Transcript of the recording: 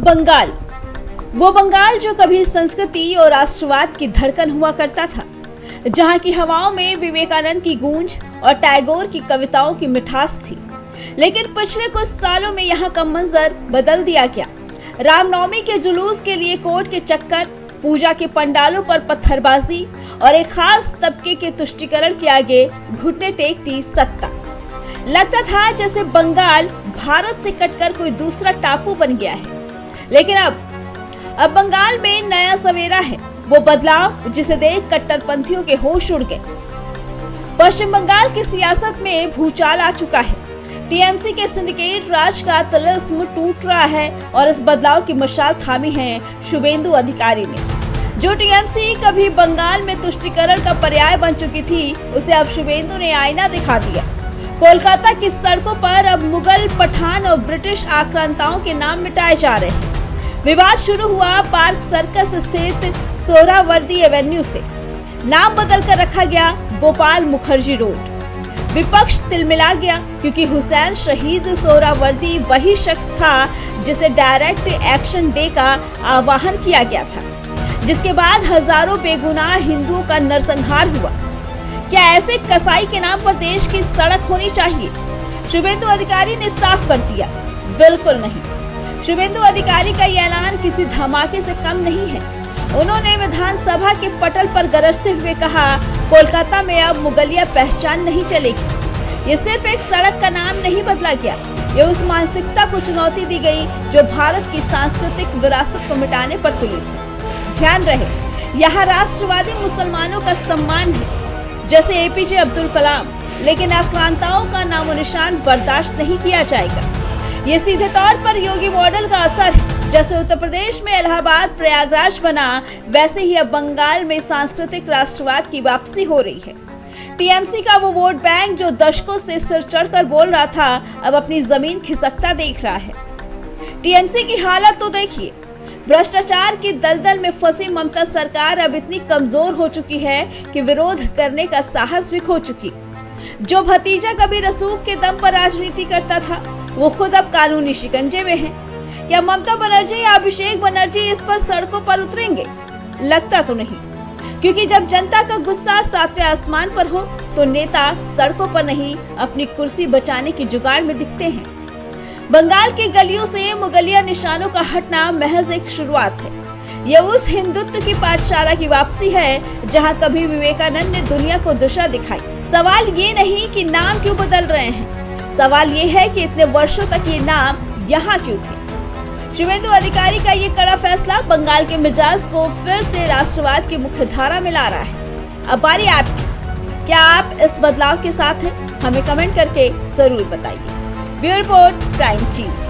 बंगाल, वो बंगाल जो कभी संस्कृति और राष्ट्रवाद की धड़कन हुआ करता था, जहां की हवाओं में विवेकानंद की गूंज और टैगोर की कविताओं की मिठास थी। लेकिन पिछले कुछ सालों में यहाँ का मंजर बदल दिया गया। रामनवमी के जुलूस के लिए कोर्ट के चक्कर, पूजा के पंडालों पर पत्थरबाजी और एक खास तबके के तुष्टीकरण के आगे घुटने टेकती सत्ता। लगता था जैसे बंगाल भारत से कटकर कोई दूसरा टापू बन गया है। लेकिन अब बंगाल में नया सवेरा है, वो बदलाव जिसे देख कट्टरपंथियों के होश उड़ गए। पश्चिम बंगाल की सियासत में भूचाल आ चुका है। टीएमसी के सिंडिकेट राज का तिलिस्म टूट रहा है और इस बदलाव की मशाल थामी है शुभेंदु अधिकारी ने। जो टीएमसी कभी बंगाल में तुष्टीकरण का पर्याय बन चुकी थी, उसे अब शुभेंदु ने आईना दिखा दिया। कोलकाता की सड़कों पर अब मुगल, पठान और ब्रिटिश आक्रांताओं के नाम मिटाए जा रहे हैं। विवाद शुरू हुआ पार्क सर्कस स्थित सोहरावर्दी एवेन्यू से। नाम बदलकर रखा गया गोपाल मुखर्जी रोड। विपक्ष तिलमिला गया क्योंकि हुसैन शहीद सोहरावर्दी वही शख्स था जिसे डायरेक्ट एक्शन डे का आह्वान किया गया था, जिसके बाद हजारों बेगुनाह हिंदुओं का नरसंहार हुआ। क्या ऐसे कसाई के नाम पर देश की सड़क होनी चाहिए? शुभेंदु अधिकारी ने साफ कर दिया, बिल्कुल नहीं। शुभेंदु अधिकारी का ये ऐलान किसी धमाके से कम नहीं है। उन्होंने विधानसभा के पटल पर गरजते हुए कहा, कोलकाता में अब मुगलिया पहचान नहीं चलेगी। ये सिर्फ एक सड़क का नाम नहीं बदला गया, ये उस मानसिकता को चुनौती दी गई जो भारत की सांस्कृतिक विरासत को मिटाने पर तुली थी। ध्यान रहे, यहाँ राष्ट्रवादी मुसलमानों का सम्मान है जैसे एपीजे अब्दुल कलाम, लेकिन आक्रांताओं का नामो निशान बर्दाश्त नहीं किया जाएगा। ये सीधे तौर पर योगी मॉडल का असर है। जैसे उत्तर प्रदेश में इलाहाबाद प्रयागराज बना, वैसे ही अब बंगाल में सांस्कृतिक राष्ट्रवाद की वापसी हो रही है। टीएमसी का वो वोट बैंक जो दशकों से सिर चढ़कर बोल रहा था, अब अपनी जमीन खिसकता देख रहा है। टीएमसी की हालत तो देखिए। भ्रष्टाचार की दलदल में फंसी ममता सरकार अब इतनी कमजोर हो चुकी है कि विरोध करने का साहस भी खो चुकी। जो भतीजा कभी रसूख के दम पर राजनीति करता था, वो खुद अब कानूनी शिकंजे में है। क्या ममता बनर्जी या अभिषेक बनर्जी इस पर सड़कों पर उतरेंगे? लगता तो नहीं, क्योंकि जब जनता का गुस्सा सातवें आसमान पर हो तो नेता सड़कों पर नहीं, अपनी कुर्सी बचाने की जुगाड़ में दिखते हैं। बंगाल की गलियों से मुगलिया निशानों का हटना महज एक शुरुआत है। यह उस हिंदुत्व की पाठशाला की वापसी है जहां कभी विवेकानंद ने दुनिया को दिशा दिखाई। सवाल ये नहीं कि नाम क्यों बदल रहे हैं, सवाल ये है कि इतने वर्षों तक ये नाम यहाँ क्यों थे। शुभेंदु अधिकारी का ये कड़ा फैसला बंगाल के मिजाज को फिर से राष्ट्रवाद की मुख्य धारा में ला रहा है। अब बारी आपकी, क्या आप इस बदलाव के साथ हैं? हमें कमेंट करके जरूर बताइए। Bureau report, prime TV.